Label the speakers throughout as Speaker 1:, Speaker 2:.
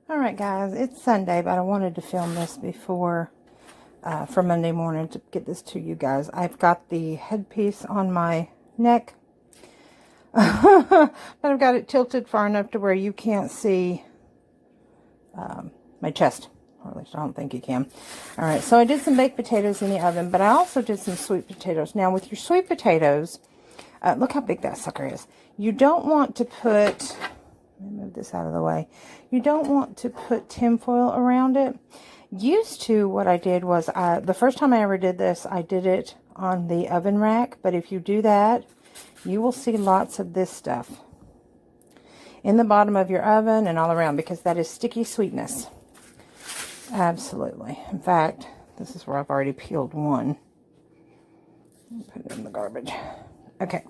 Speaker 1: Alright guys, it's Sunday, but I wanted to film this before for Monday morning to get this to you guys. I've got the headpiece on my neck, but I've got it tilted far enough to where you can't see my chest, or at least I don't think you can. Alright, so I did some baked potatoes in the oven, but I also did some sweet potatoes. Now with your sweet potatoes, look how big that sucker is. You don't want to put... Let me move this out of the way. You don't want to put tinfoil around it. Used to, what I did was, the first time I ever did this, I did it on the oven rack. But if you do that, you will see lots of this stuff in the bottom of your oven and all around, because that is sticky sweetness. Absolutely. In fact, this is where I've already peeled one. Put it in the garbage. Okay.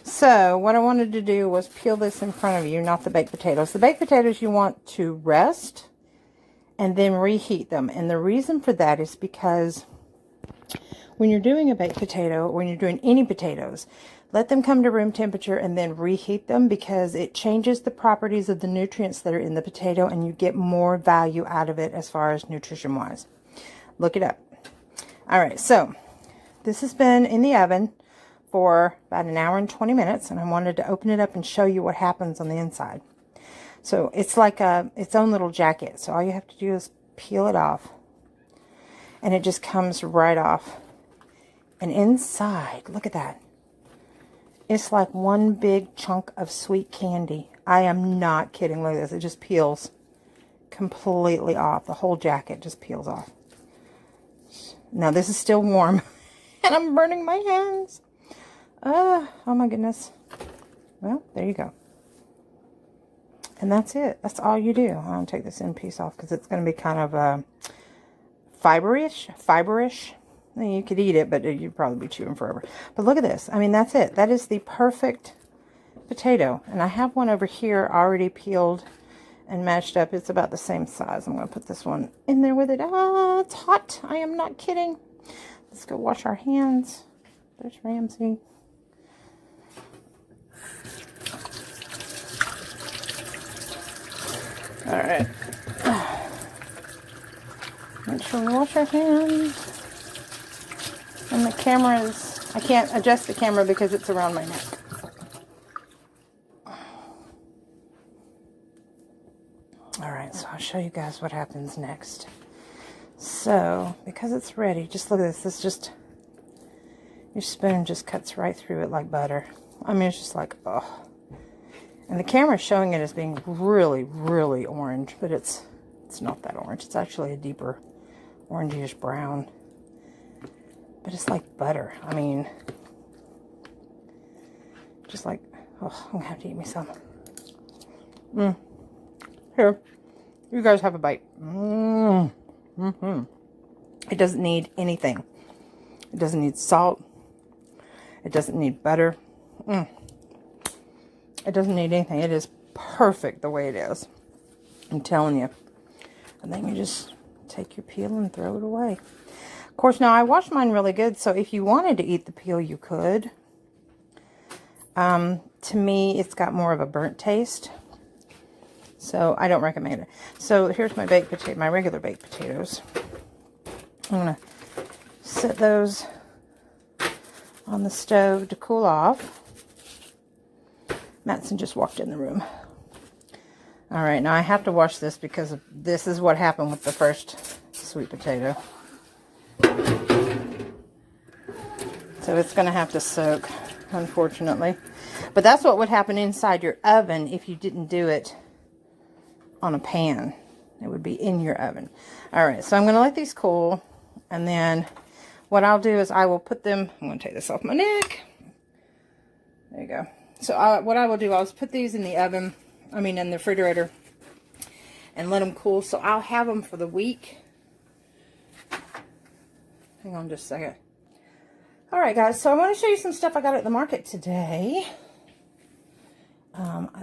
Speaker 1: So, what I wanted to do was peel this in front of you, not the baked potatoes. The baked potatoes you want to rest and then reheat them. And the reason for that is because when you're doing a baked potato, when you're doing any potatoes, let them come to room temperature and then reheat them, because it changes the properties of the nutrients that are in the potato and you get more value out of it as far as nutrition-wise. Look it up. Alright, so this has been in the oven for about an hour and 20 minutes, and I wanted to open it up and show you what happens on the inside. So it's like its own little jacket, so all you have to do is peel it off and it just comes right off. And inside, look at that, it's like one big chunk of sweet candy. I am not kidding. Look at this, it just peels completely off. The whole jacket just peels off. Now this is still warm and I'm burning my hands. Oh my goodness. Well, there you go. And that's it. That's all you do. I'll take this end piece off because it's going to be kind of fiberish. I mean, you could eat it, but you'd probably be chewing forever. But look at this. I mean, that's it. That is the perfect potato. And I have one over here already peeled and mashed up. It's about the same size. I'm going to put this one in there with it. Ah, it's hot. I am not kidding. Let's go wash our hands. There's Ramsey. All right. Make sure we wash our hands. And the camera is, I can't adjust the camera because it's around my neck. All right, so I'll show you guys what happens next. So, because it's ready, just look at this. This just, your spoon just cuts right through it like butter. I mean, it's just like, oh. And the camera's showing it as being really, really orange, but it's not that orange. It's actually a deeper orangish brown. But it's like butter. I mean, just like, oh, I'm gonna have to eat me some. Here, you guys have a bite. It doesn't need anything. It doesn't need salt. It doesn't need butter. It doesn't need anything. It is perfect the way it is. I'm telling you. And then you just take your peel and throw it away. Of course, now I washed mine really good, so if you wanted to eat the peel, you could. To me, it's got more of a burnt taste, so I don't recommend it. So here's my baked potato, my regular baked potatoes. I'm gonna set those on the stove to cool off. Matson just walked in the room. All right, now I have to wash this because this is what happened with the first sweet potato. So it's going to have to soak, unfortunately. But that's what would happen inside your oven if you didn't do it on a pan. It would be in your oven. All right, so I'm going to let these cool. And then what I'll do is I will put them, I'm going to take this off my neck. There you go. So what I will do, I'll put these in the oven, in the refrigerator, and let them cool. So I'll have them for the week. Hang on just a second. Alright guys, so I want to show you some stuff I got at the market today.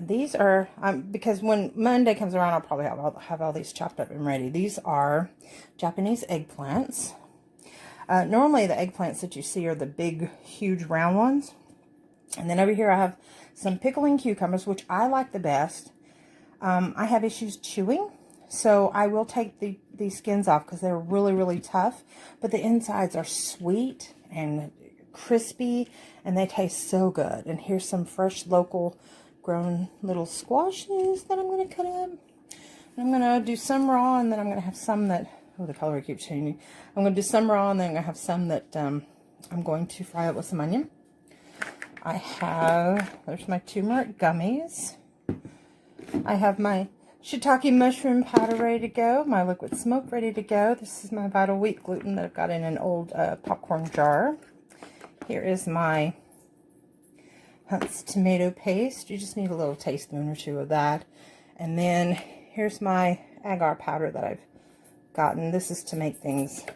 Speaker 1: These are, because when Monday comes around, I'll probably have all these chopped up and ready. These are Japanese eggplants. Normally the eggplants that you see are the big, huge round ones. And then over here I have some pickling cucumbers, which I like the best. I have issues chewing, so I will take these skins off because they're really, really tough. But the insides are sweet and crispy, and they taste so good. And here's some fresh, local grown little squashes that I'm going to cut up. I'm going to do some raw, and then I'm going to have some that, oh, the color keeps changing. I'm going to do some raw, and then I'm going to have some that I'm going to fry up with some onion. I have, there's my turmeric gummies. I have my shiitake mushroom powder ready to go, my liquid smoke ready to go. This is my Vital Wheat gluten that I've got in an old popcorn jar. Here is my Hunt's tomato paste. You just need a little teaspoon or two of that. And then here's my agar powder that I've gotten. This is to make things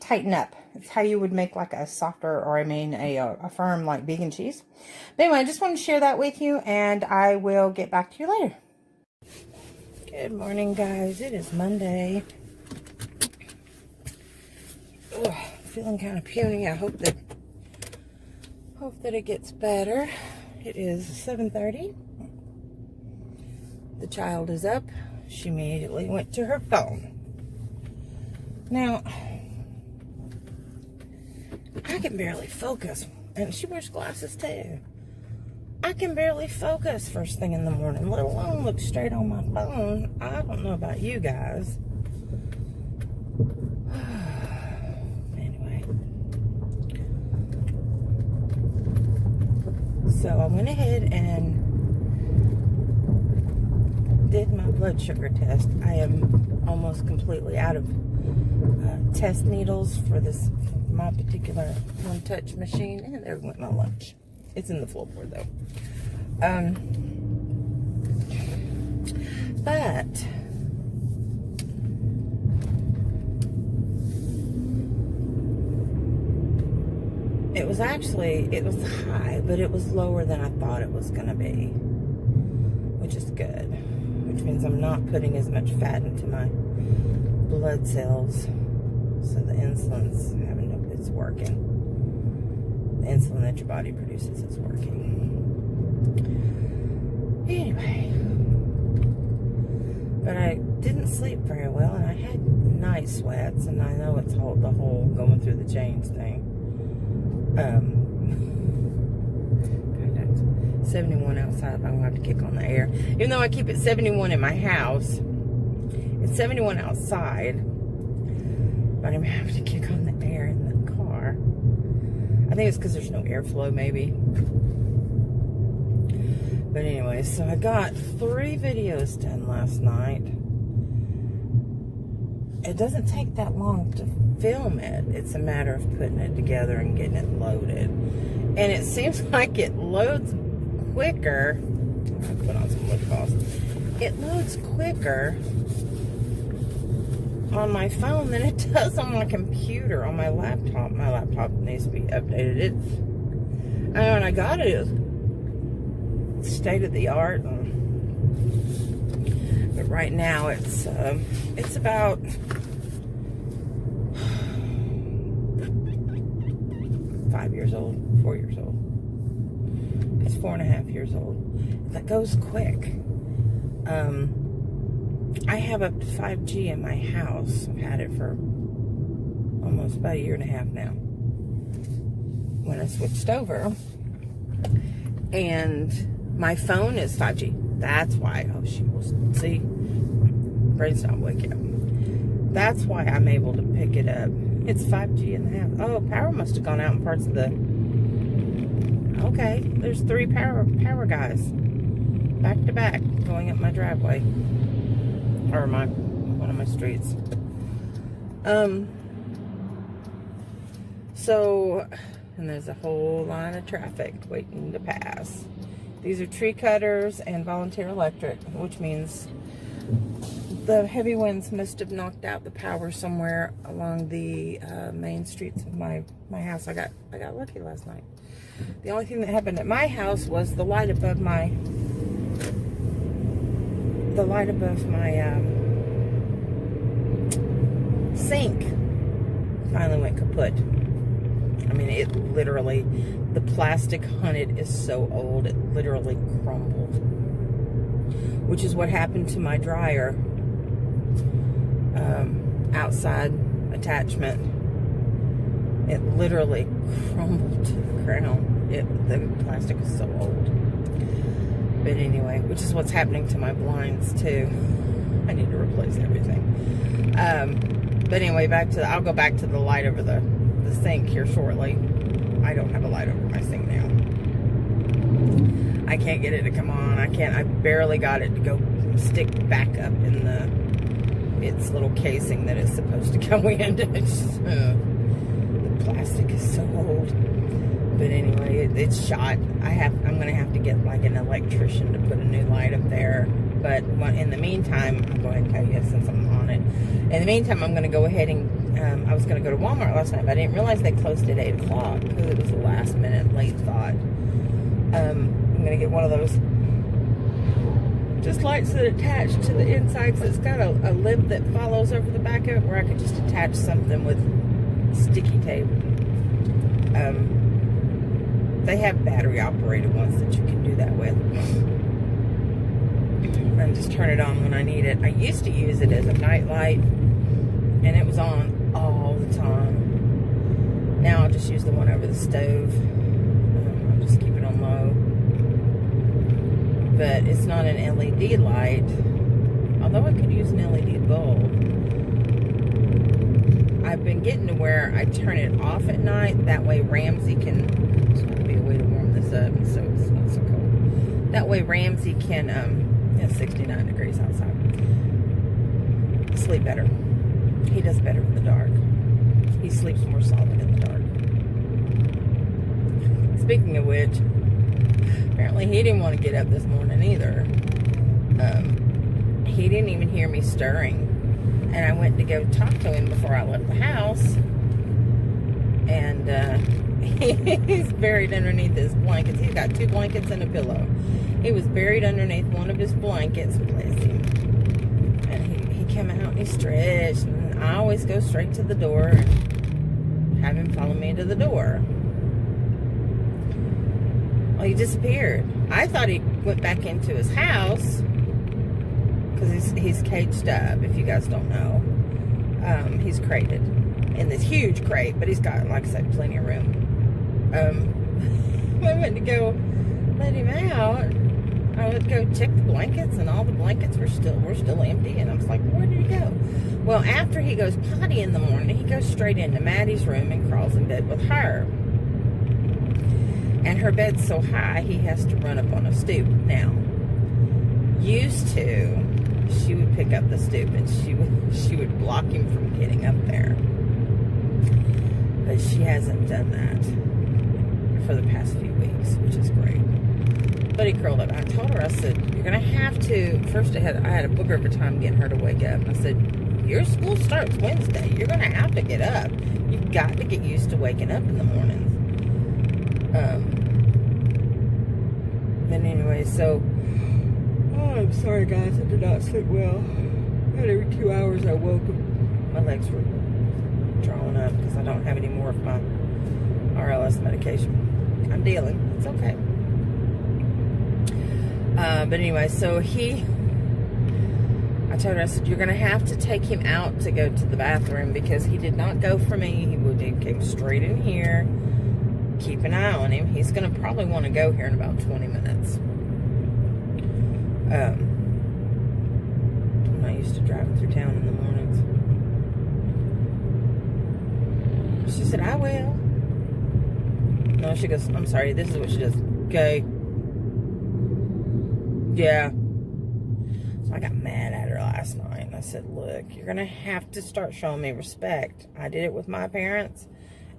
Speaker 1: tighten up. It's how you would make like a softer, or I mean a firm like vegan cheese. But anyway, I just wanted to share that with you, and I will get back to you later. Good morning, guys. It is Monday. Ugh, feeling kind of puny. I hope that it gets better. It is 7:30. The child is up. She immediately went to her phone. Now, I can barely focus, and she wears glasses too. I can barely focus first thing in the morning, let alone look straight on my phone. I don't know about you guys. Anyway, so I went ahead and did my blood sugar test. I am almost completely out of test needles for my particular one-touch machine. And there went my lunch. It's in the floorboard though. But it was high, but it was lower than I thought it was going to be, which is good, which means I'm not putting as much fat into my blood cells, so the insulin's it's working. The insulin that your body produces is working. Anyway, but I didn't sleep very well, and I had night sweats, and I know it's the whole going through the chains thing. 71 outside, I'm gonna have to kick on the air. Even though I keep it 71 in my house, it's 71 outside, but I'm gonna have to kick on the air in the car. I think it's because there's no airflow, maybe. But anyway, so I got 3 videos done last night. It doesn't take that long to film it. It's a matter of putting it together and getting it loaded. And it seems like it loads quicker. I'll put on some lip gloss. It loads quicker on my phone than it does on my computer, on my laptop. My laptop needs to be updated. And I got it, state of the art. But right now it's about 5 years old, 4 years old. It's 4.5 years old. That goes quick. I have up to 5G in my house. I've had it for almost about 1.5 years now. When I switched over, and my phone is 5G. That's why. Oh, she will see. Brain's not waking up. That's why I'm able to pick it up. It's 5G in the house. Oh, power must have gone out in parts of the. Okay, there's 3 power guys back to back going up my driveway, or one of my streets. So, and there's a whole line of traffic waiting to pass. These are tree cutters and volunteer electric, which means the heavy winds must have knocked out the power somewhere along the main streets of my house. I got lucky last night. The only thing that happened at my house was the light above my sink finally went kaput. I mean, it literally, the plastic on it is so old, it literally crumbled. which is what happened to my dryer outside attachment. It literally crumbled to the ground. The plastic is so old. But anyway, which is what's happening to my blinds too. I need to replace everything. But anyway, I'll go back to the light over the sink here shortly. I don't have a light over my sink now. I can't get it to come on. I barely got it to go stick back up in its little casing that it's supposed to go in. The plastic is so old. But anyway, it's shot. I'm gonna have to get like an electrician to put a new light up there. But in the meantime, I'll go ahead and tell you since I'm on it. In the meantime, I'm gonna go ahead and I was gonna go to Walmart last night, but I didn't realize they closed at 8 o'clock because it was a last minute late thought. I'm gonna get one of those just lights that attach to the insides. It's got a lid that follows over the back of it where I could just attach something with sticky tape. They have battery operated ones that you can do that with. And just turn it on when I need it. I used to use it as a night light and it was on all the time. Now I'll just use the one over the stove. I'll just keep it on low. But it's not an LED light, although I could use an LED bulb. I've been getting to where I turn it off at night. That way Ramsey can, there's got to be a way to warm this up so it's not so cold. That way Ramsey can, it's 69 degrees outside, sleep better. He does better in the dark. He sleeps more solid in the dark. Speaking of which, apparently he didn't want to get up this morning either. He didn't even hear me stirring. And I went to go talk to him before I left the house. And he's buried underneath his blankets. He's got 2 blankets and a pillow. He was buried underneath one of his blankets, bless him. And he came out and he stretched. And I always go straight to the door and have him follow me to the door. Well, he disappeared. I thought he went back into his house because he's caged up, if you guys don't know. He's crated in this huge crate, but he's got, like I said, plenty of room. I went to go let him out. I went to go check the blankets, and all the blankets were still empty. And I was like, where did he go? Well, after he goes potty in the morning, he goes straight into Maddie's room and crawls in bed with her. And her bed's so high, he has to run up on a stoop. Now, used to, she would pick up the stoop and she would block him from getting up there. But she hasn't done that for the past few weeks, which is great. But he curled up. I told her, I said, you're going to have to, first I had a booger of a time getting her to wake up. I said, your school starts Wednesday. You're going to have to get up. You've got to get used to waking up in the mornings. But anyway, so, I'm sorry guys, I did not sleep well. About every 2 hours I woke up, my legs were drawing up because I don't have any more of my RLS medication. I'm dealing, it's okay. But anyway, so I told her, I said, you're going to have to take him out to go to the bathroom because he did not go for me. He came straight in here. Keep an eye on him. He's going to probably want to go here in about 20 minutes. I'm not used to driving through town in the mornings. She said, I will. No, she goes, I'm sorry, this is what she does. Okay. Yeah. So I got mad at her last night. And I said, look, you're going to have to start showing me respect. I did it with my parents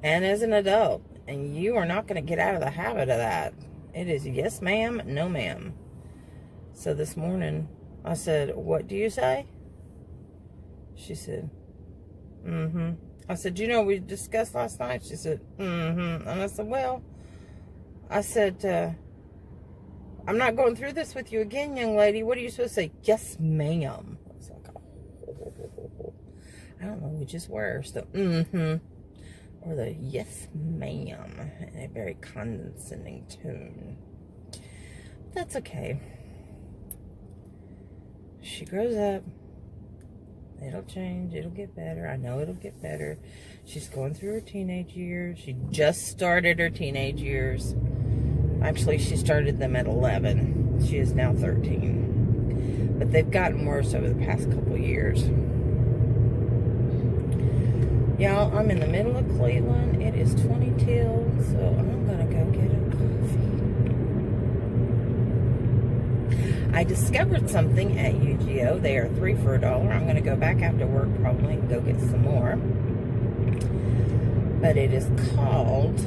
Speaker 1: and as an adult. And you are not going to get out of the habit of that. It is yes, ma'am, no, ma'am. So this morning, I said, what do you say? She said, mm-hmm. I said, you know, we discussed last night. She said, mm-hmm. And I said, well, I said, I'm not going through this with you again, young lady. What are you supposed to say? Yes, ma'am. I was like, oh, I don't know which is worse. The mm-hmm. Or the yes, ma'am, in a very condescending tone. That's okay. she grows up, it'll change, it'll get better. I know it'll get better. She's going through her teenage years. She just started her teenage years. Actually, she started them at 11. She is now 13. But they've gotten worse over the past couple years. Y'all, I'm in the middle of Cleveland. It is 20 till, so I'm going to go get a coffee. I discovered something at UGO. They are 3 for $1. I'm going to go back after work probably and go get some more. But it is called,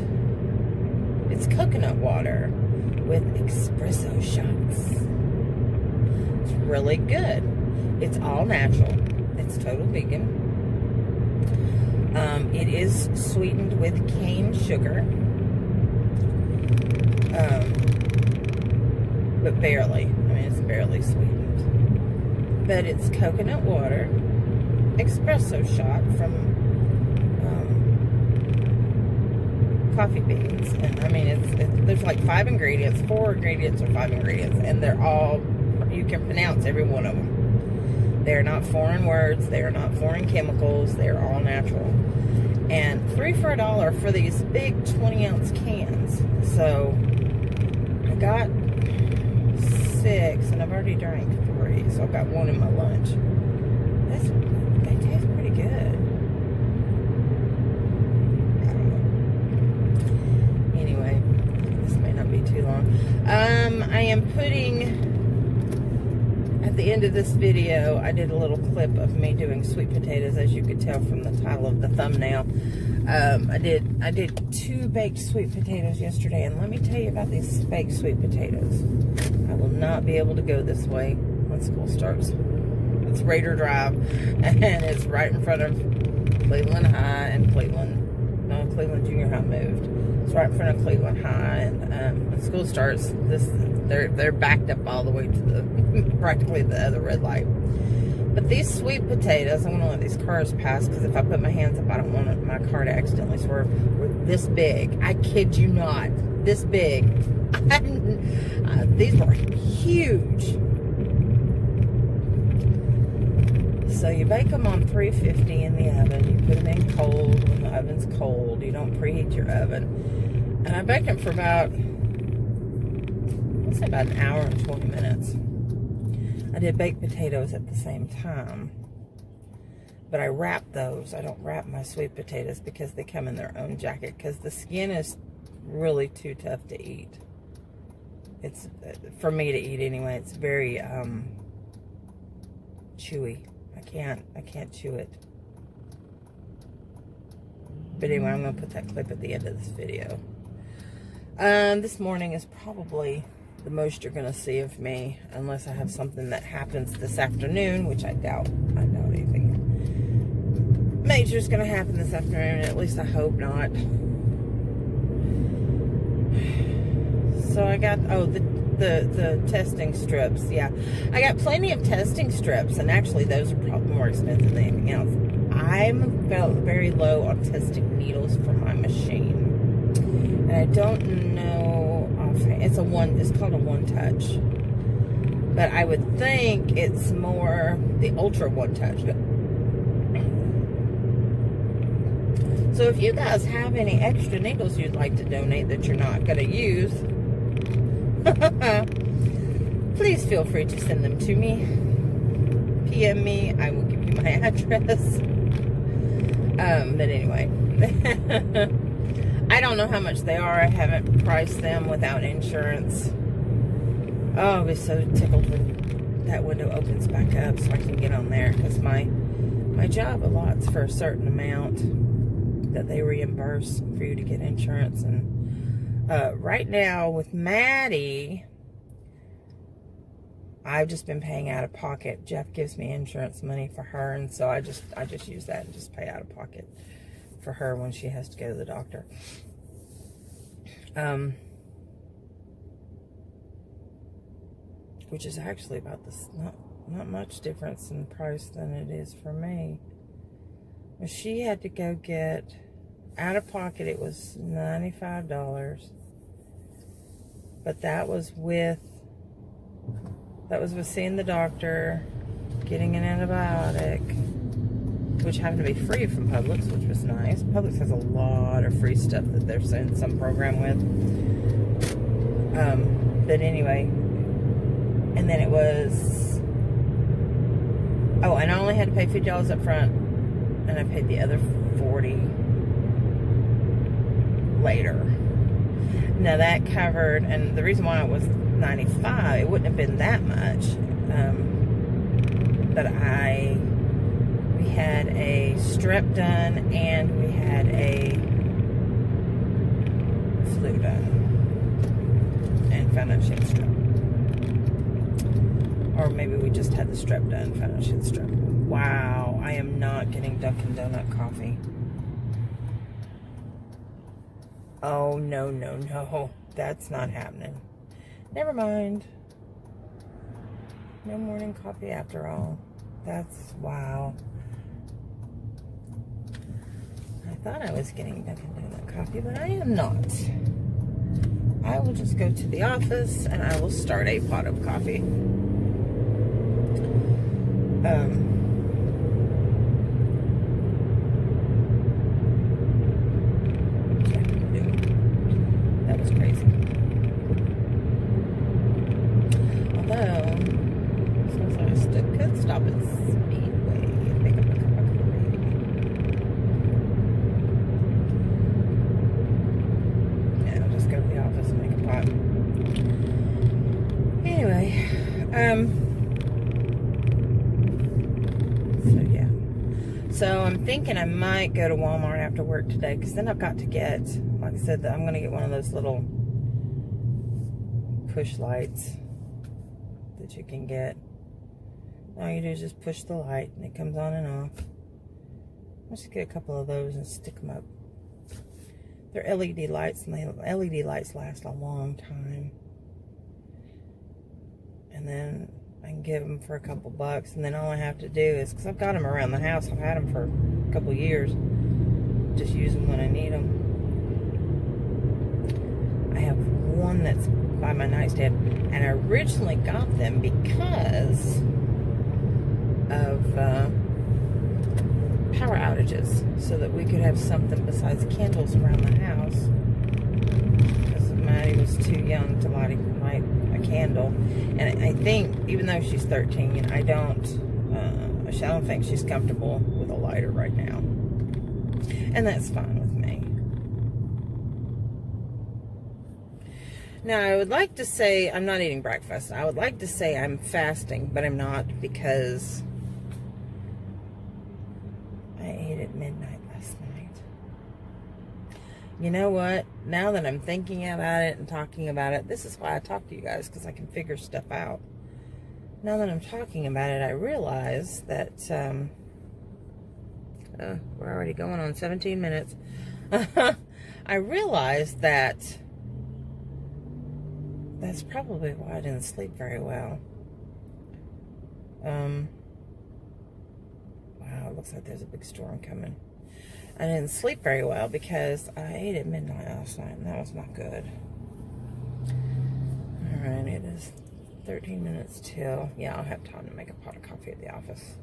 Speaker 1: it's coconut water with espresso shots. It's really good. It's all natural. It's total vegan. It is sweetened with cane sugar, but barely. I mean, it's barely sweetened. But it's coconut water, espresso shot from coffee beans, and I mean, there's like 5 ingredients, 4 ingredients or 5 ingredients, and they're all, you can pronounce every one of them. They're not foreign words. They're not foreign chemicals. They're all natural. And 3 for $1 for these big 20-ounce cans. So I got 6, and I've already drank 3. So I've got 1 in my lunch. They taste pretty good. I don't know. Anyway, this may not be too long. I am putting... At the end of this video, I did a little clip of me doing sweet potatoes, as you could tell from the title of the thumbnail. I did 2 baked sweet potatoes yesterday, and let me tell you about these baked sweet potatoes. I will not be able to go this way when school starts. It's Raider Drive, and it's right in front of Cleveland High and Cleveland Junior High moved. It's right in front of Cleveland High, and when school starts, they're backed up all the way to the practically the other red light. But these sweet potatoes, I'm gonna let these cars pass because if I put my hands up, I don't want my car to accidentally swerve. Were this big. I kid you not, this big. These were huge. So you bake them on 350 in the oven. You put them in cold when the oven's cold. You don't preheat your oven. And I baked them for about, let's say about an hour and 20 minutes. I did baked potatoes at the same time. But I wrap those. I don't wrap my sweet potatoes because they come in their own jacket. Because the skin is really too tough to eat. It's, for me to eat anyway, it's very chewy. I can't chew it. But anyway, I'm going to put that clip at the end of this video. This morning is probably the most you're going to see of me, unless I have something that happens this afternoon, which I doubt. I doubt anything major is going to happen this afternoon. At least I hope not. So I got, oh, the testing strips. Yeah, I got plenty of testing strips, and actually those are probably more expensive than anything else. I'm very low on testing needles for my machine, and I don't know offhand. It's called a One Touch, but I would think it's more the Ultra One Touch. So if you guys have any extra needles you'd like to donate that you're not going to use, please feel free to send them to me. PM me. I will give you my address. But anyway, I don't know how much they are. I haven't priced them without insurance. Oh, I'll be so tickled when that window opens back up so I can get on there, because my job allots for a certain amount that they reimburse for you to get insurance. And right now with Maddie, I've just been paying out of pocket. Jeff gives me insurance money for her, and so I just use that and just pay out of pocket for her when she has to go to the doctor. Which is actually about this, not much difference in price than it is for me. When she had to go get out of pocket, it was $95, but that was with seeing the doctor getting an antibiotic, which happened to be free from Publix, which was nice. Publix has a lot of free stuff that they're in some program with. But anyway, and then it was, oh, and I only had to pay $50 up front, and I paid the other $40 later. Now that covered, and the reason why it was $95, it wouldn't have been that much, but we had a strep done and we had a flu done, and found out she had strep. Or maybe we just had the strep done, found out she had strep. Wow, I am not getting Dunkin' Donut coffee. Oh, no, no, no. That's not happening. Never mind. No morning coffee after all. That's, wow. I thought I was getting Dunkin' Donut coffee, but I am not. I will just go to the office and I will start a pot of coffee. That was crazy. Although, since I could stop at Speedway and pick up a cup of coffee. Yeah, I'll just go to the office and make a pot. Anyway, so yeah. So I'm thinking I might go to Walmart after work today, because then I've got to get, like I said, I'm going to get one of those little push lights that you can get. All you do is just push the light and it comes on and off. I'll just get a couple of those and stick them up. They're LED lights, and LED lights last a long time. And then I can give them for a couple bucks, and then all I have to do is, because I've got them around the house, I've had them for a couple years, just use them when I need them. I have one that's by my nightstand, and I originally got them because of power outages, so that we could have something besides candles around the house, because Maddie was too young to light a candle. And I think, even though she's 13, I don't think she's comfortable with a lighter right now, and that's fine with me. Now, I would like to say I'm not eating breakfast. I would like to say I'm fasting, but I'm not, because I ate at midnight last night. You know what? Now that I'm thinking about it and talking about it, this is why I talk to you guys, because I can figure stuff out. Now that I'm talking about it, I realize that we're already going on 17 minutes. I realize that that's probably why I didn't sleep very well. Wow, it looks like there's a big storm coming. I didn't sleep very well because I ate at midnight last night, and that was not good. Alright, it is 13 minutes till. Yeah, I'll have time to make a pot of coffee at the office.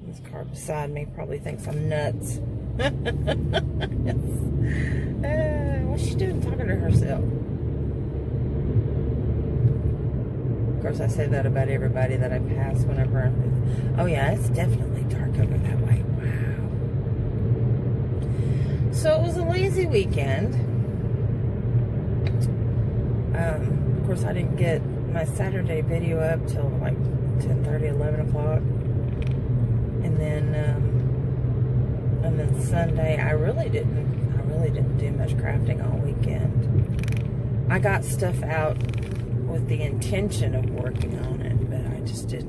Speaker 1: This car beside me probably thinks I'm nuts. What's she doing talking to herself? Of course, I say that about everybody that I pass whenever. Oh yeah, it's definitely dark over that way. Wow. So it was a lazy weekend. Of course, I didn't get my Saturday video up till like 10:30, 11 o'clock. And then Sunday, I really didn't do much crafting all weekend. I got stuff out with the intention of working on it, but I just did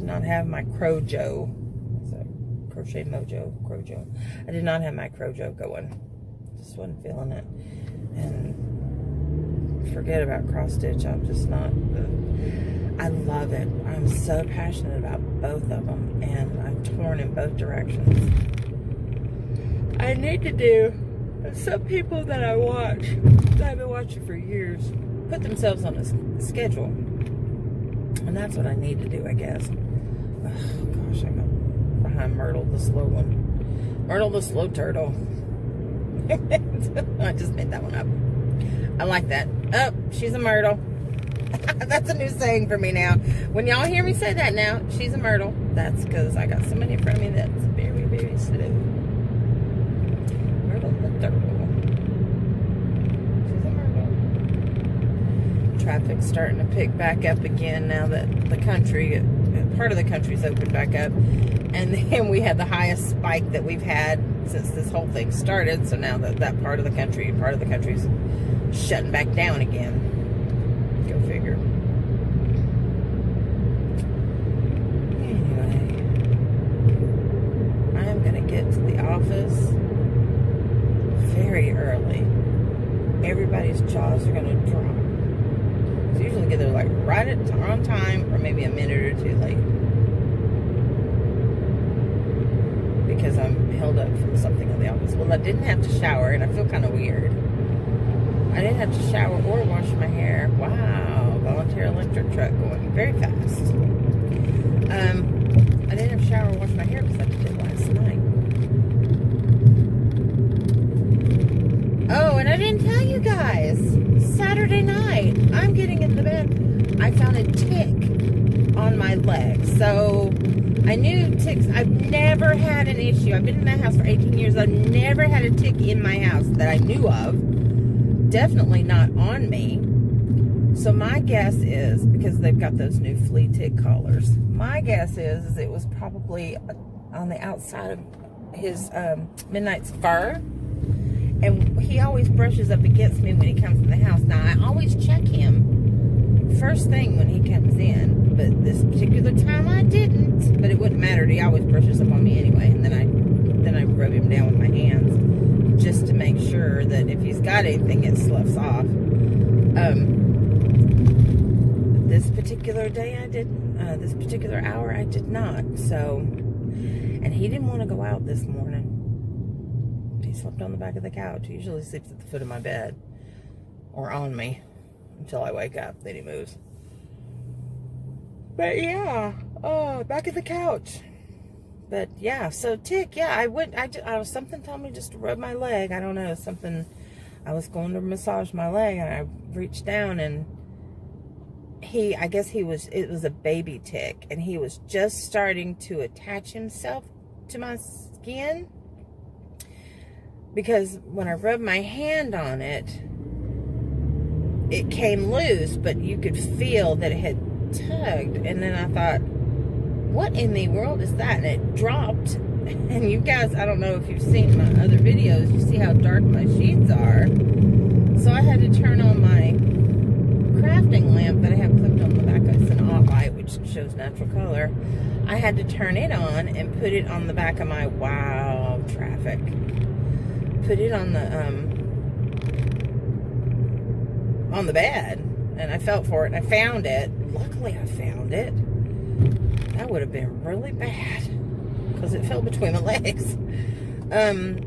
Speaker 1: not have my Crojo. So, Crochet Mojo, Crojo. I did not have my Crojo going. Just wasn't feeling it. And forget about cross-stitch. I'm just not. I love it. I'm so passionate about both of them, and I'm torn in both directions. I need to do some people that I watch, that I've been watching for years, put themselves on a schedule. And that's what I need to do, I guess. Oh, gosh, I got behind Myrtle, the slow one. Myrtle, the slow turtle. I just made that one up. I like that. Oh, she's a Myrtle. That's a new saying for me now. When y'all hear me say that now, she's a Myrtle. That's because I got somebody in front of me that's very, very slow. Myrtle the turtle. She's a Myrtle. Traffic's starting to pick back up again now that the country, part of the country's opened back up. And then we had the highest spike that we've had since this whole thing started. So now that part of the country's shutting back down again. Go figure. Anyway, I am going to get to the office very early. Everybody's jaws are going to drop. So usually get there like right on time or maybe a minute or two late. Because I'm held up from something in the office. Well, I didn't have to shower, and I feel kind of weird. I didn't have to shower or wash my hair. Wow, volunteer electric truck going very fast. I didn't have to shower or wash my hair because I did it last night. Oh, and I didn't tell you guys. Saturday night, I'm getting in the bed. I found a tick on my leg. So I knew ticks. I've never had an issue. I've been in that house for 18 years. I've never had a tick in my house that I knew of. Definitely not on me. So my guess is, because they've got those new flea tick collars, my guess is it was probably on the outside of his Midnight's fur. And he always brushes up against me when he comes in the house. Now, I always check him first thing when he comes in. But this particular time I didn't. But it wouldn't matter. He always brushes up on me anyway. And then I rub him down with my hands just to make sure that if he's got anything, it sloughs off. This particular day I didn't. This particular hour I did not. So, and he didn't want to go out this morning. He slept on the back of the couch. He usually sleeps at the foot of my bed or on me until I wake up. Then he moves. But yeah, oh, back at the couch. But yeah, so tick, yeah, I was something told me just to rub my leg. I don't know, something. I was going to massage my leg and I reached down and it was a baby tick and he was just starting to attach himself to my skin. Because when I rubbed my hand on it, it came loose, but you could feel that it had tugged. And then I thought, what in the world is that? And it dropped. And you guys, I don't know if you've seen my other videos, you see how dark my sheets are. So I had to turn on my crafting lamp that I have clipped on the back. It's an off light, which shows natural color. I had to turn it on and put it on the back of my traffic. Put it on the bed, and I felt for it. I found it. Luckily, I found it. That would have been really bad because it fell between my legs. And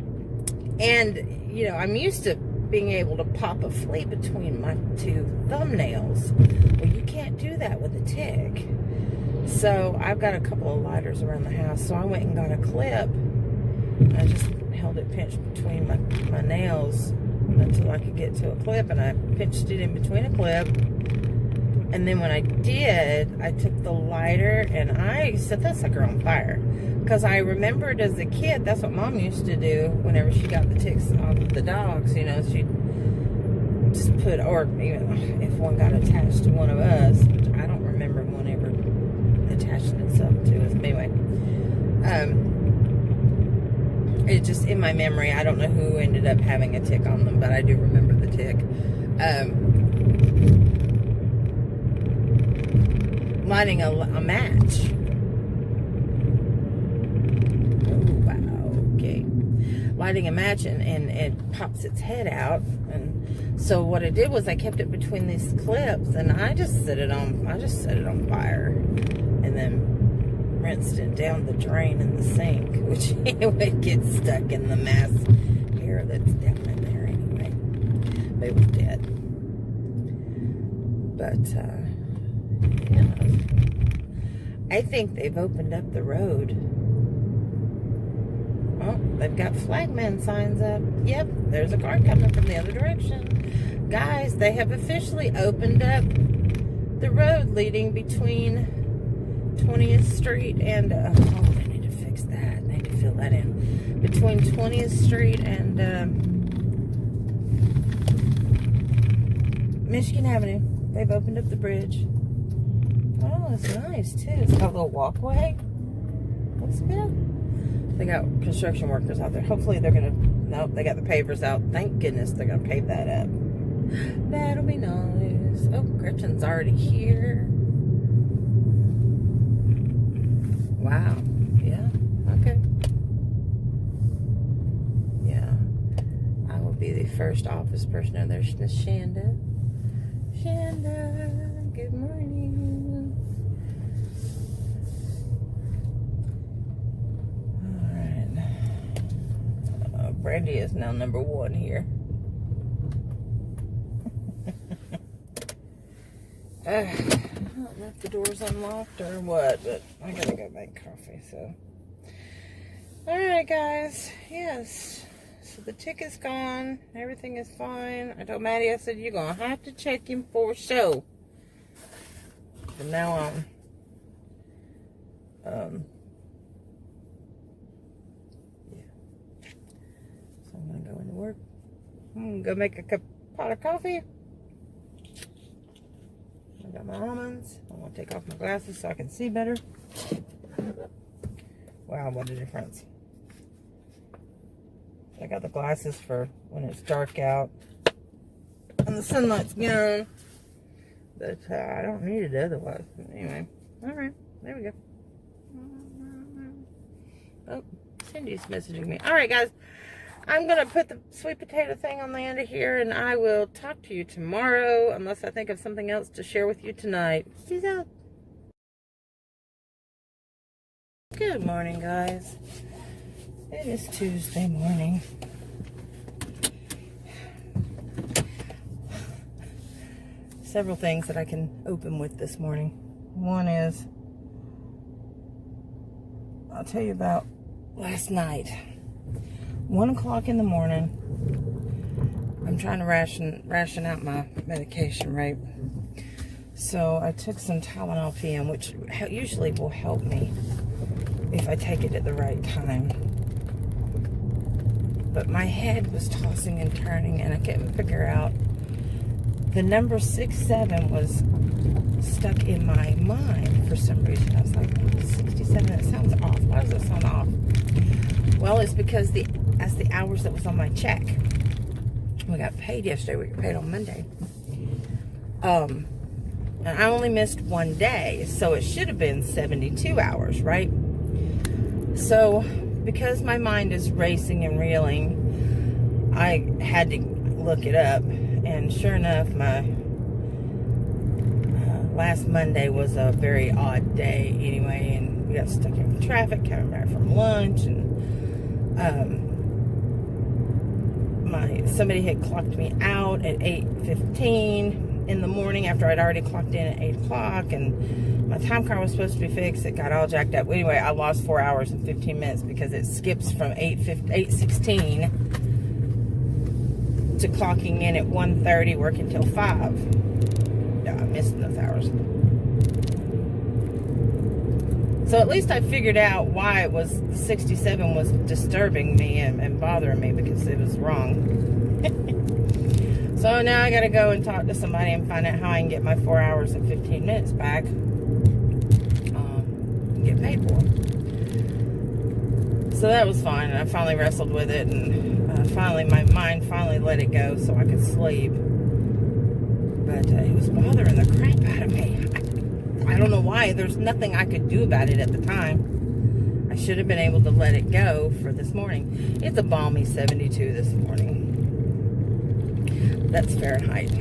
Speaker 1: you know, I'm used to being able to pop a flea between my two thumbnails. Well, you can't do that with a tick. So I've got a couple of lighters around the house. So I went and got a clip. I just held it pinched between my nails until I could get to a clip, and I pinched it in between a clip. And then when I did, I took the lighter and I set that sucker on fire. Because I remembered as a kid, that's what Mom used to do whenever she got the ticks off of the dogs. You know, she'd just put, or even if one got attached to one of us, which I don't remember one ever attached itself to us. But anyway, it just, in my memory, I don't know who ended up having a tick on them, but I do remember the tick. Lighting a match. Oh, wow, okay. Lighting a match and it pops its head out. And so what I did was I kept it between these clips and I just set it on fire. And then rinsed it down the drain in the sink, which it would get stuck in the mass hair that's down in there anyway. But it was dead. But, yeah. I think they've opened up the road. Oh, they've got flagman signs up. Yep, there's a car coming from the other direction. Guys, they have officially opened up the road leading between 20th Street and, oh, they need to fix that. They need to fill that in. Between 20th Street and, Michigan Avenue. They've opened up the bridge. Oh, it's nice, too. It's got a little walkway. Looks good. They got construction workers out there. Hopefully they're going to, nope, they got the pavers out. Thank goodness they're going to pave that up. That'll be nice. Oh, Gretchen's already here. Wow. Yeah. Okay. Yeah. I will be the first office person. Oh, there's Miss Shanda. Shanda, good morning. All right. Brandy is now number 1 here. I don't know if the door's unlocked or what, but I gotta go make coffee, so. Alright, guys. Yes. So the tick is gone. Everything is fine. I told Maddie, I said, you're gonna have to check him for show. From now on. Yeah. So I'm gonna go into work. I'm gonna go make a pot of coffee. I got my almonds. I want to take off my glasses so I can see better. Wow, what a difference. I got the glasses for when it's dark out and the sunlight's gone. But I don't need it otherwise. Anyway, alright, there we go. Oh, Cindy's messaging me. Alright, guys. I'm going to put the sweet potato thing on the end of here, and I will talk to you tomorrow, unless I think of something else to share with you tonight. Peace out. Good morning, guys. It is Tuesday morning. Several things that I can open with this morning. One is, I'll tell you about last night. 1 o'clock in the morning. I'm trying to ration out my medication, right? So I took some Tylenol PM, which usually will help me if I take it at the right time. But my head was tossing and turning, and I couldn't figure out. The number 67 was stuck in my mind for some reason. I was like, 67, that sounds off. Why does that sound off? Well, it's because that's the hours that was on my check. We got paid yesterday. We got paid on Monday. And I only missed 1 day, so it should have been 72 hours, right? So, because my mind is racing and reeling, I had to look it up. And sure enough, my last Monday was a very odd day anyway, and we got stuck in traffic coming back from lunch, and somebody had clocked me out at 8:15 in the morning after I'd already clocked in at 8 o'clock, and my time card was supposed to be fixed. It got all jacked up. Anyway, I lost 4 hours and 15 minutes because it skips from 8:16 to clocking in at 1:30, working till 5. Yeah, I missed those hours. So at least I figured out why it was 67 was disturbing me and bothering me, because it was wrong. So now I gotta go and talk to somebody and find out how I can get my 4 hours and 15 minutes back. And get paid for them. So that was fine. I finally wrestled with it, and finally my mind finally let it go so I could sleep. But it was bothering the crap out of me. I don't know why. There's nothing I could do about it at the time. I should have been able to let it go for this morning. It's a balmy 72 this morning. That's Fahrenheit.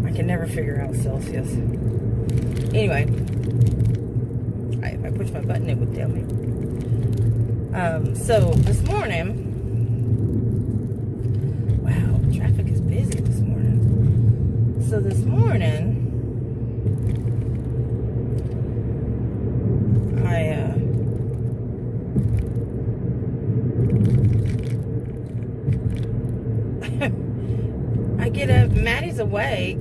Speaker 1: I can never figure out Celsius. Anyway, if I push my button, it would tell me. So this morning, wow, traffic is busy this morning. So this morning, I get up, Maddie's awake,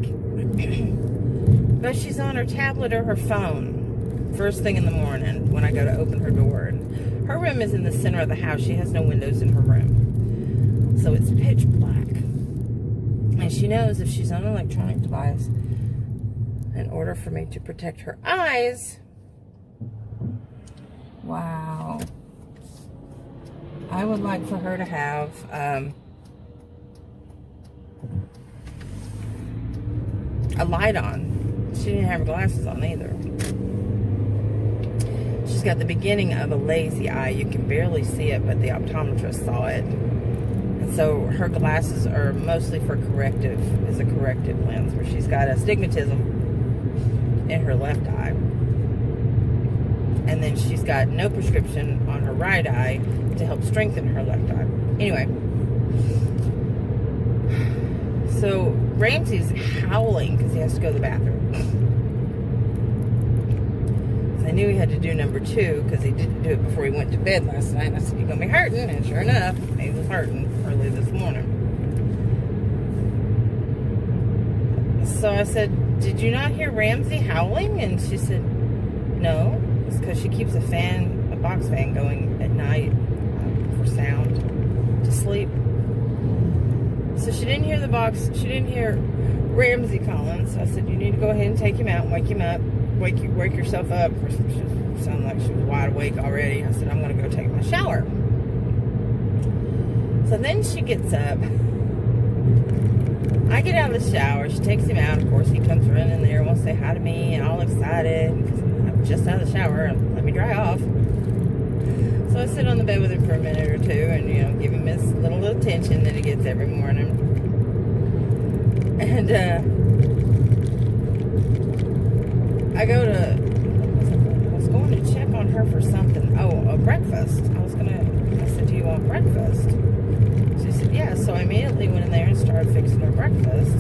Speaker 1: but she's on her tablet or her phone first thing in the morning when I go to open her door. And her room is in the center of the house. She has no windows in her room, so it's pitch black. And she knows if she's on an electronic device, in order for me to protect her eyes, wow, I would like for her to have a light on. She didn't have her glasses on either. She's got the beginning of a lazy eye. You can barely see it, but the optometrist saw it. And so her glasses are mostly for corrective, is a corrective lens, where she's got astigmatism in her left eye. And then she's got no prescription on her right eye to help strengthen her left eye. Anyway, so Ramsey's howling because he has to go to the bathroom. I knew he had to do number 2 because he didn't do it before he went to bed last night. And I said, "You're going to be hurting." And sure enough, he was hurting early this morning. So I said, "Did you not hear Ramsey howling?" And she said, "No, it's because she keeps a box fan going at night for sound to sleep." So she didn't hear she didn't hear Ramsey calling. So I said, "You need to go ahead and take him out and wake him up. Wake yourself up." She sounded like she was wide awake already. I said, "I'm going to go take my shower." So then she gets up. I get out of the shower. She takes him out. Of course, he comes running there, wants to say hi to me, and all excited because I'm just out of the shower and let me dry off. So I sit on the bed with him for a minute or two and, give him his little attention that he gets every morning. And, I was going to check on her for something. Oh, a breakfast. I said, "Do you want breakfast?" She said, "Yeah." So I immediately went in there and started fixing her breakfast.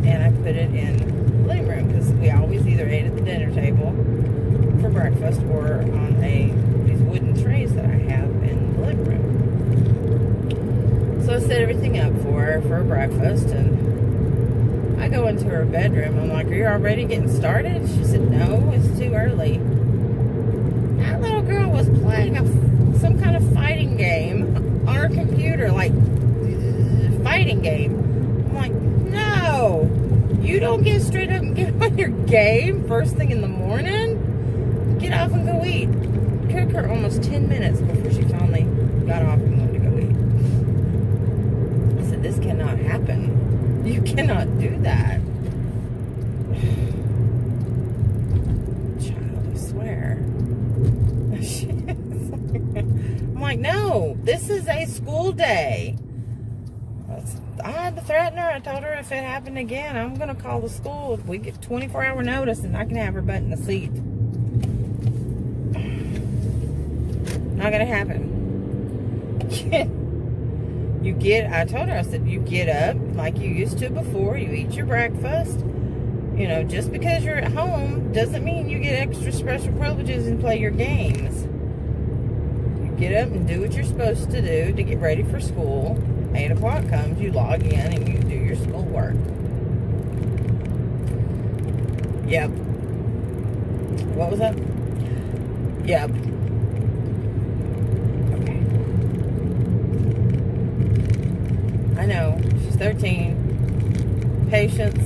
Speaker 1: And I put it in the living room because we always either ate at the dinner table for breakfast or on these wooden trays that I have in the living room. So I set everything up for her breakfast, and I go into her bedroom. I'm like, "Are you already getting started?" She said, "No, it's too early." That little girl was playing some kind of fighting game on her computer, like fighting game. I'm like, "No, you don't get straight up and get on your game first thing in the morning. Get off and go eat." It took her almost 10 minutes before she finally got off and went to go eat. I said, "This cannot happen. You cannot do that." Child, I swear. I'm like, "No, this is a school day." I had to threaten her. I told her if it happened again, I'm going to call the school. We get 24-hour notice and I can have her butt in the seat. Not going to happen. I told her, I said, "You get up like you used to before. You eat your breakfast. Just because you're at home doesn't mean you get extra special privileges and play your games. You get up and do what you're supposed to do to get ready for school. 8 o'clock comes, you log in and you do your schoolwork." Yep. What was that? Yep. I know, she's 13. Patience.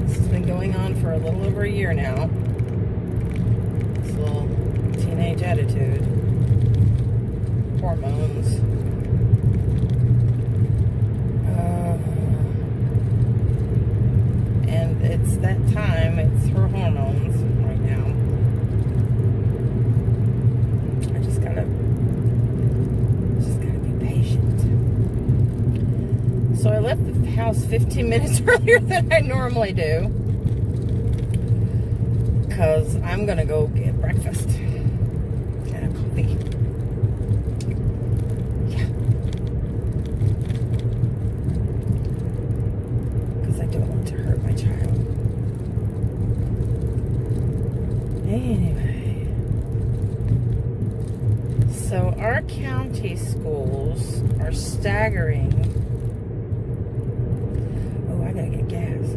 Speaker 1: This has been going on for a little over a year now. This little teenage attitude. Hormones. And it's that time, it's her hormones right now. I just gotta be patient. So I left the house 15 minutes earlier than I normally do, because I'm going to go get breakfast and a coffee. Yeah. county schools are staggering. Oh, I gotta get gas.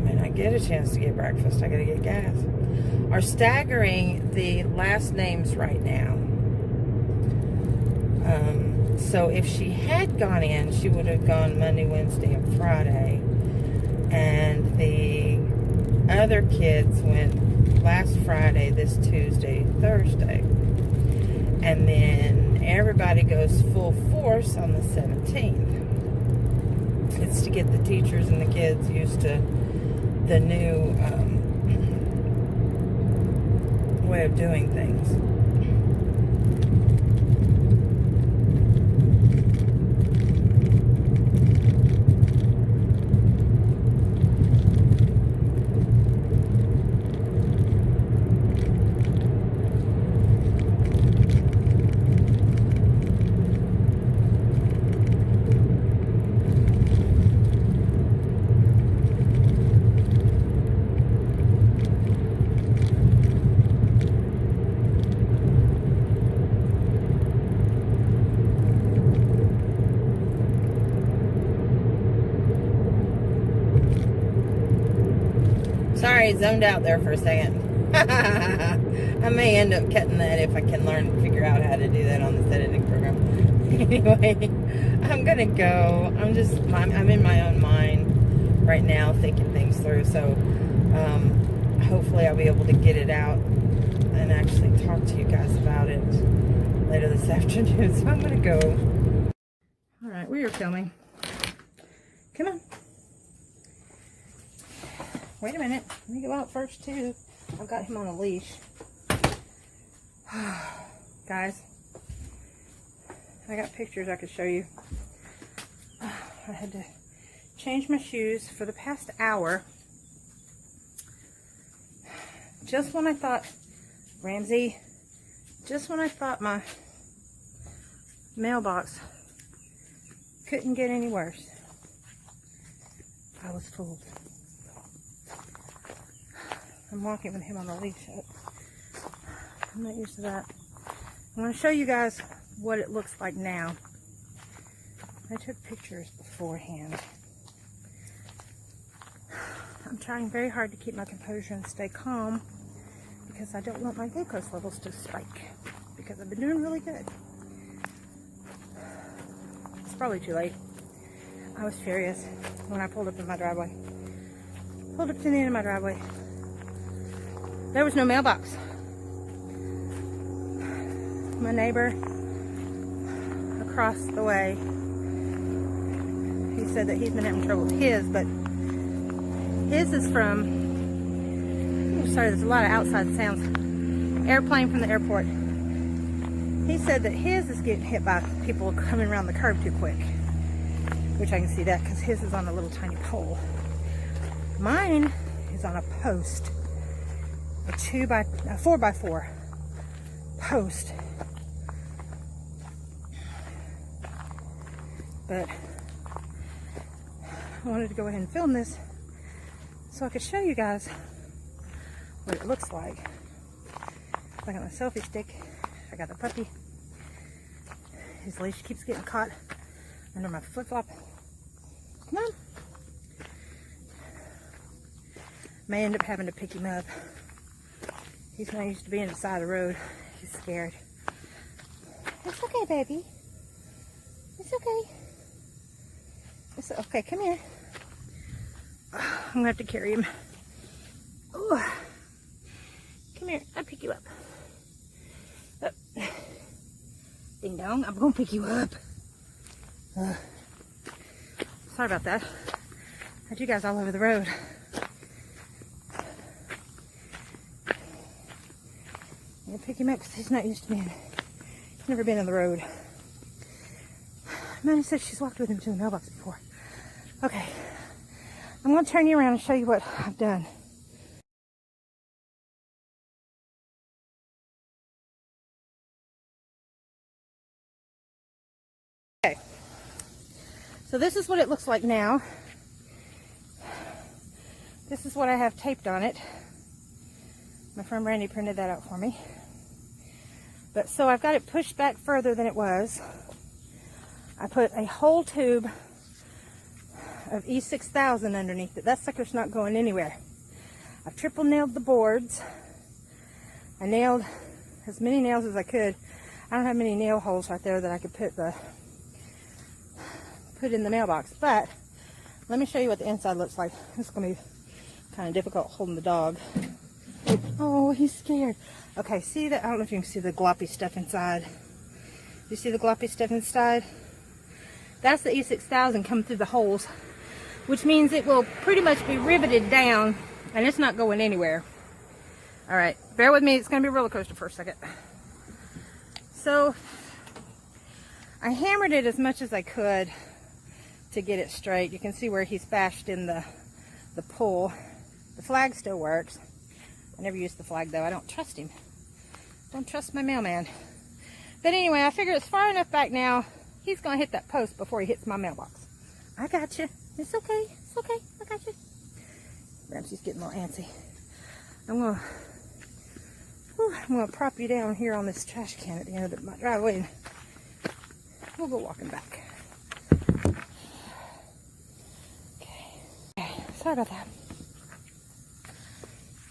Speaker 1: When I get a chance to get breakfast, I gotta get gas. Are staggering the last names right now. So if she had gone in, she would have gone Monday, Wednesday, and Friday. And the other kids went last Friday, this Tuesday, Thursday. And then everybody goes full force on the 17th. It's to get the teachers and the kids used to the new way of doing things. Sorry, zoned out there for a second. I may end up cutting that if I can figure out how to do that on this editing program. Anyway, I'm gonna go. I'm in my own mind right now, thinking things through. So, hopefully I'll be able to get it out and actually talk to you guys about it later this afternoon. So I'm gonna go. All right, we are filming. Come on. Wait a minute. Let me go out first, too. I've got him on a leash. Guys, I got pictures I could show you. I had to change my shoes for the past hour. Just when I thought, Ramsey, just when I thought my mailbox couldn't get any worse, I was fooled. I'm walking with him on a leash. I'm not used to that. I'm going to show you guys what it looks like now. I took pictures beforehand. I'm trying very hard to keep my composure and stay calm because I don't want my glucose levels to spike because I've been doing really good. It's probably too late. I was furious when I pulled up in my driveway. Pulled up to the end of my driveway. There was no mailbox. My neighbor across the way, he said that he's been having trouble with his, but his is from, oh, sorry, there's a lot of outside sounds. Airplane from the airport. He said that his is getting hit by people coming around the curb too quick, which I can see that because his is on a little tiny pole. Mine is on a post. A 4x4 post. But I wanted to go ahead and film this so I could show you guys what it looks like. I got my selfie stick. I got the puppy. His leash keeps getting caught under my flip-flop. Come on. May end up having to pick him up. He's not used to being beside the road. He's scared. It's okay, baby. It's okay. It's okay. Come here. I'm gonna have to carry him. Ooh. Come here. I'll pick you up. Oh. Ding dong. I'm gonna pick you up. Sorry about that. I had you guys all over the road. I'm gonna pick him up because he's not used to being. He's never been on the road. Manny said she's walked with him to the mailbox before. Okay, I'm gonna turn you around and show you what I've done. Okay, so this is what it looks like now. This is what I have taped on it. My friend Randy printed that out for me. But so I've got it pushed back further than it was. I put a whole tube of E6000 underneath it. That sucker's not going anywhere. I've triple nailed the boards. I nailed as many nails as I could. I don't have many nail holes right there that I could put in the mailbox. But let me show you what the inside looks like. It's going to be kind of difficult holding the dog. Oh, he's scared. Okay, see that? I don't know if you can see the gloppy stuff inside. You see the gloppy stuff inside? That's the E6000 coming through the holes, which means it will pretty much be riveted down, and it's not going anywhere. All right, bear with me. It's going to be a roller coaster for a second. So I hammered it as much as I could to get it straight. You can see where he's bashed in the pull. The flag still works. I never use the flag though. I don't trust him. Don't trust my mailman. But anyway, I figure it's far enough back now. He's going to hit that post before he hits my mailbox. I got you. It's okay. It's okay. I got you. Ramsey's getting a little antsy. I'm gonna prop you down here on this trash can at the end of my driveway, and we'll go walking back. Okay. Sorry about that.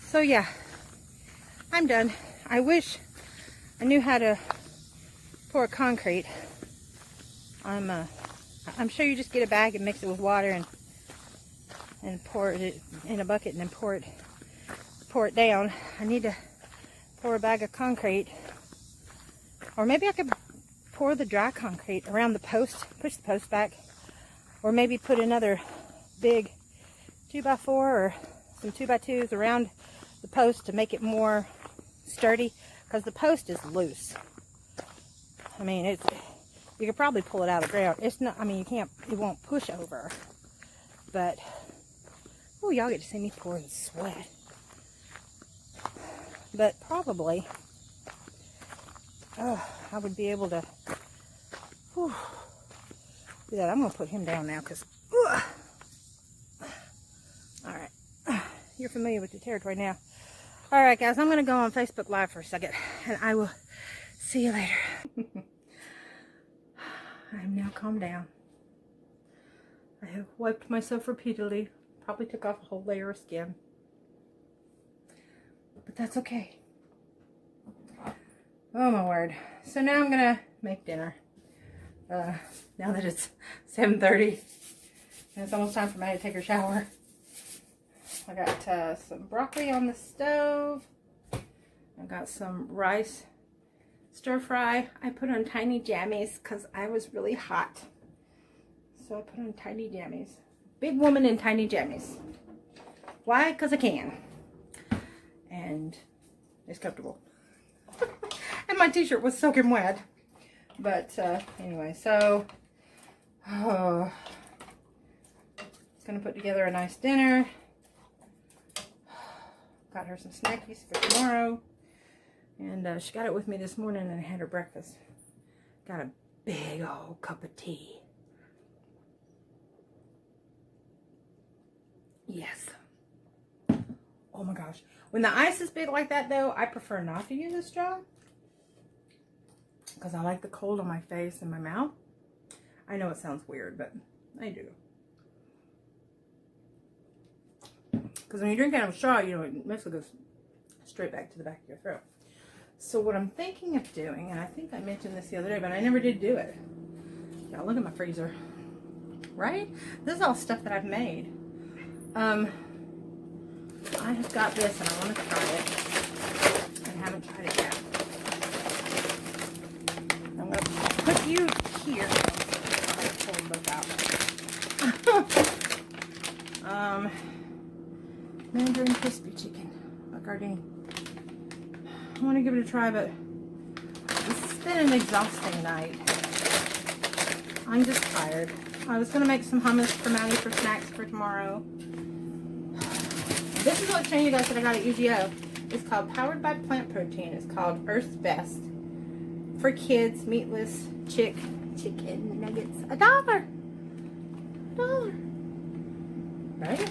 Speaker 1: So yeah, I'm done. I wish I knew how to pour concrete. I'm sure you just get a bag and mix it with water and pour it in a bucket and then pour it down. I need to pour a bag of concrete, or maybe I could pour the dry concrete around the post, push the post back, or maybe put another big 2x4 or some 2x2s around the post to make it more sturdy, because the post is loose. I mean, you could probably pull it out of the ground. It's not, I mean, you can't, it won't push over, but oh, y'all get to see me pour and sweat. But probably I would be able to do that. I'm going to put him down now because alright, you're familiar with the territory now. Alright guys, I'm going to go on Facebook Live for a second, and I will see you later. I'm now calmed down. I have wiped myself repeatedly. Probably took off a whole layer of skin. But that's okay. Oh my word. So now I'm gonna make dinner. Now that it's 7:30 and it's almost time for me to take a shower. I got some broccoli on the stove. I got some rice stir fry. I put on tiny jammies because I was really hot. So I put on tiny jammies. Big woman in tiny jammies. Why? Because I can. And it's comfortable. And my t-shirt was soaking wet. But anyway, so gonna put together a nice dinner. Got her some snackies for tomorrow. And she got it with me this morning, and I had her breakfast. Got a big old cup of tea. Yes. Oh my gosh. When the ice is big like that though, I prefer not to use a straw, because I like the cold on my face and my mouth. I know it sounds weird, but I do. Because when you drink out of a straw, you know, it mostly goes straight back to the back of your throat. So what I'm thinking of doing, and I think I mentioned this the other day, but I never did do it. Y'all, look at my freezer. Right? This is all stuff that I've made. I have got this and I want to try it. I haven't tried it yet. I'm going to put you here. I'll pull them both out. Mandarin crispy chicken. By Gardein. I want to give it a try, but this has been an exhausting night. I'm just tired. I was going to make some hummus for Maddie for snacks for tomorrow. This is what showing you guys that I got at UGO. It's called Powered by Plant Protein. It's called Earth's Best. For kids, meatless chicken nuggets. $1. $1. Right?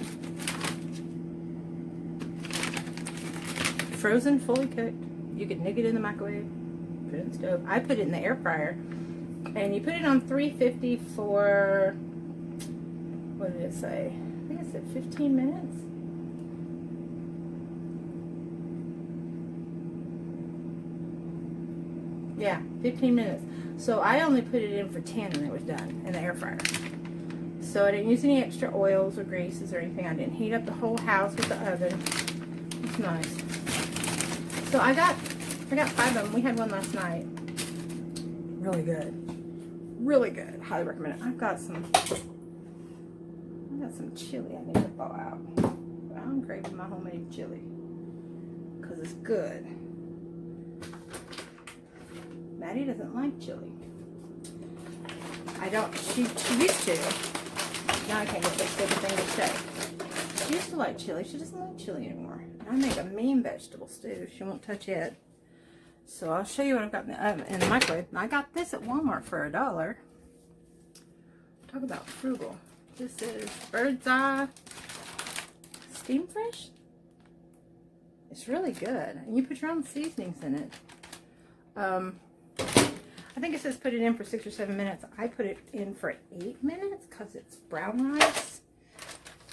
Speaker 1: Frozen, fully cooked. You could nick it in the microwave. Put it in the stove. I put it in the air fryer. And you put it on 350 for, what did it say? I think it said 15 minutes. Yeah, 15 minutes. So I only put it in for 10 and it was done in the air fryer. So I didn't use any extra oils or greases or anything. I didn't heat up the whole house with the oven. It's nice. So I got 5 of them. We had one last night. Really good. Really good. Highly recommend it. I've got some chili I need to thaw out. But I'm craving my homemade chili because it's good. Maddie doesn't like chili. I don't. She used to. Now I can't get this good thing to say. She used to like chili. She doesn't like chili anymore. I make a mean vegetable stew. She won't touch it. So I'll show you what I've got in the oven, in the microwave. I got this at Walmart for $1. Talk about frugal. This is Bird's Eye steam fish. It's really good. And you put your own seasonings in it. I think it says put it in for 6 or 7 minutes. I put it in for 8 minutes because it's brown rice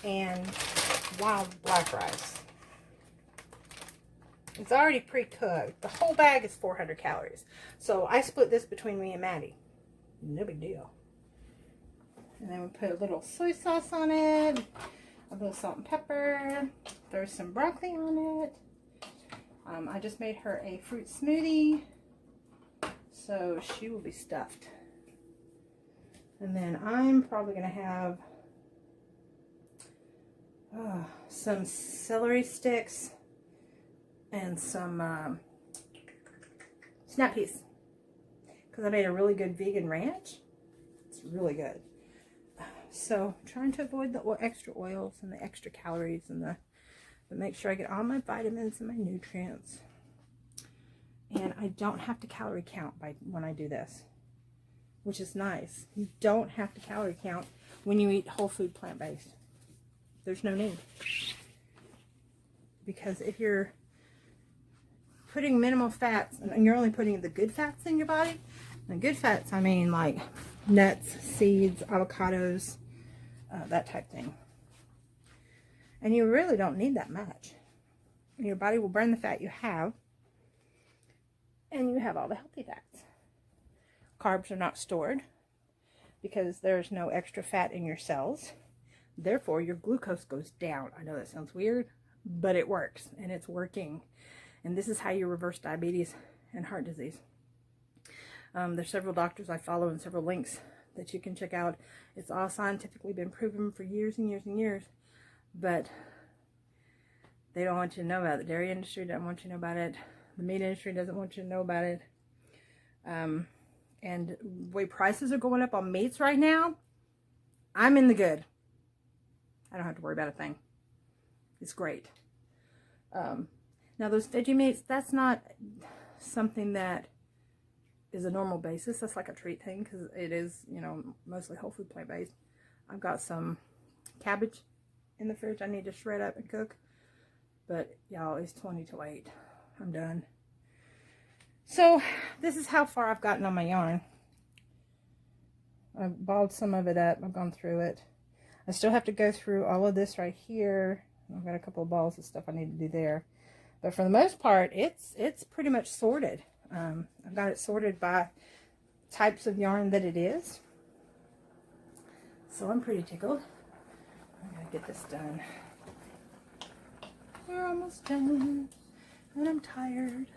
Speaker 1: and wild black rice. It's already pre-cooked. The whole bag is 400 calories. So I split this between me and Maddie. No big deal. And then we put a little soy sauce on it, a little salt and pepper. There's some broccoli on it. I just made her a fruit smoothie. So she will be stuffed. And then I'm probably going to have some celery sticks and some snap peas. Because I made a really good vegan ranch. It's really good. So trying to avoid the extra oils and the extra calories and but make sure I get all my vitamins and my nutrients. And I don't have to calorie count when I do this, which is nice. You don't have to calorie count when you eat whole food plant-based. There's no need. Because if you're putting minimal fats, and you're only putting the good fats in your body, and good fats, I mean like nuts, seeds, avocados, that type thing. And you really don't need that much. Your body will burn the fat you have. And you have all the healthy fats. Carbs are not stored because there's no extra fat in your cells. Therefore, your glucose goes down. I know that sounds weird, but it works, and it's working. And this is how you reverse diabetes and heart disease. There's several doctors I follow and several links that you can check out. It's all scientifically been proven for years and years and years, but they don't want you to know about it. The dairy industry doesn't want you to know about it. The meat industry doesn't want you to know about it. And the way prices are going up on meats right now, I'm in the good. I don't have to worry about a thing. It's great. Now those veggie meats, that's not something that is a normal basis. That's like a treat thing because it is, you know, mostly whole food plant-based. I've got some cabbage in the fridge I need to shred up and cook. But y'all, it's 20 to 8. I'm done. So this is how far I've gotten on my yarn. I've balled some of it up. I've gone through it. I still have to go through all of this right here. I've got a couple of balls of stuff I need to do there. But for the most part, it's pretty much sorted. I've got it sorted by types of yarn that it is. So I'm pretty tickled. I gotta get this done. We're almost done. And I'm tired.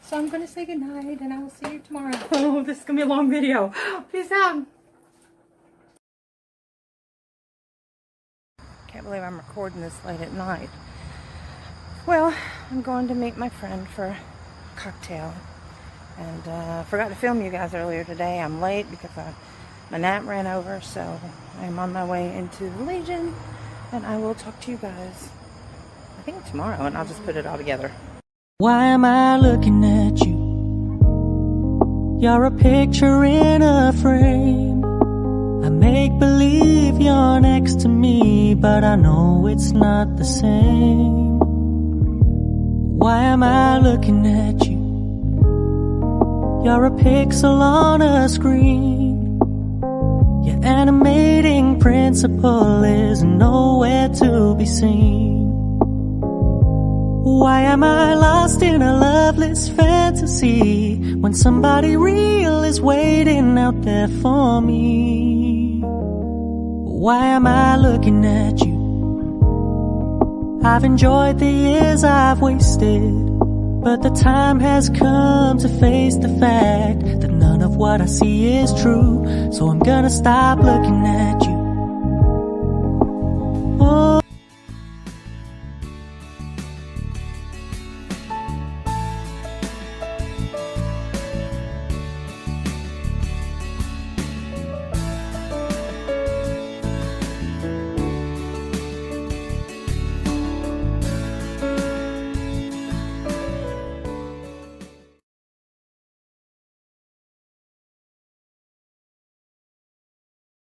Speaker 1: So I'm going to say goodnight and I will see you tomorrow. Oh, this is going to be a long video. Peace out. Can't believe I'm recording this late at night. Well, I'm going to meet my friend for a cocktail. And I forgot to film you guys earlier today. I'm late because my nap ran over. So I'm on my way into the Legion. And I will talk to you guys, I think tomorrow, and I'll just put it all together.
Speaker 2: Why am I looking at you? You're a picture in a frame. I make believe you're next to me, but I know it's not the same. Why am I looking at you? You're a pixel on a screen. Your animating principle is nowhere to be seen. Why am I lost in a loveless fantasy when somebody real is waiting out there for me? Why am I looking at you? I've enjoyed the years I've wasted, but the time has come to face the fact that none of what I see is true. So I'm gonna stop looking at you.